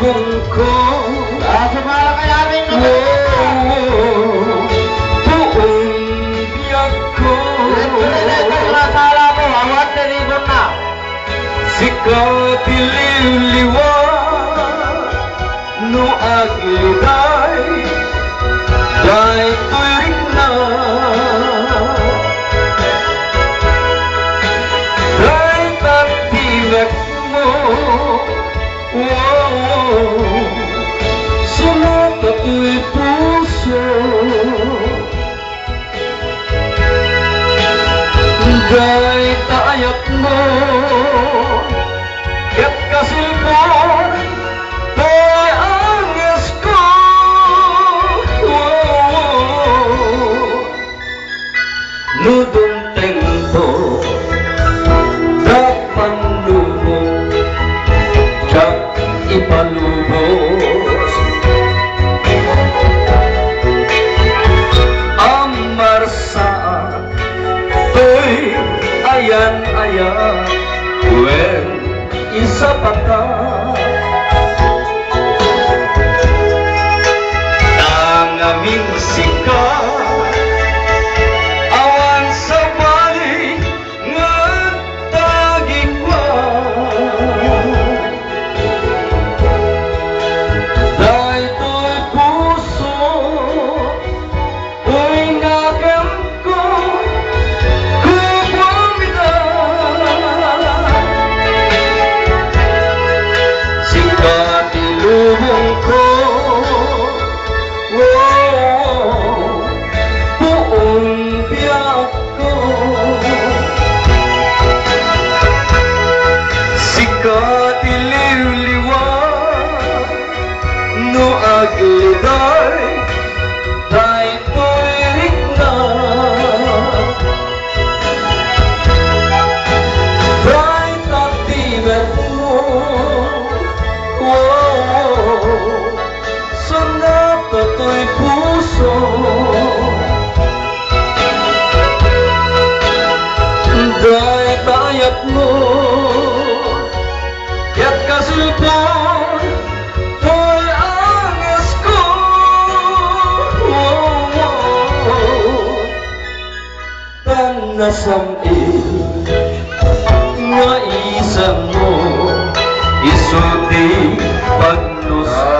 lubong ko. Sumala ka namin ko. Buong biyak ko. Nasala mo, awat na ribon na. Sikat ililiwa no agliday day tuirik na day tagtiwak mo sumapato'y puso day tayak mo ket kasilpon day angis ko nudong tempo dapat lubong jak ipalubos amar saan to'y ayan-ayan when isa pa ka ang aming sikat awan sa balik nga tagikwan dahil puso uy ngagam ko lubong ko buong biyak ko sikat ililiwan no agliday day tuirik na day tagtiwak mo to'y puso day tayak mo ket kasilpon to'y angis ko tan nasamit nga isang mo isuti paglusto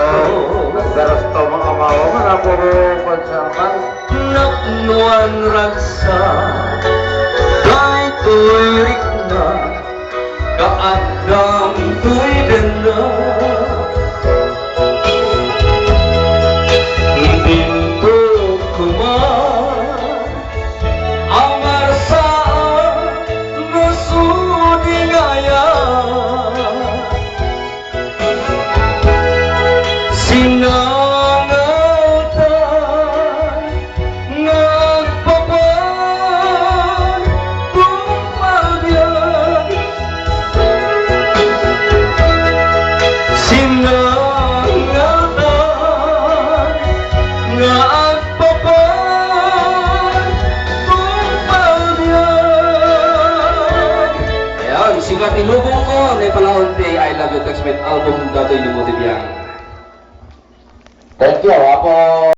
Garasto mga mawa man ako pansaman. Naknuan raksa day tuirik na kaagam tuigan na Binto kuman amar saan nasudigaya sinangatan nagpapan bumagyan sinangatan nagpapan bumagyan. Ayan, sikat ilubong ko na palahon day I Love You Text album Datoy Lumutibiyang. Thank you, Apo.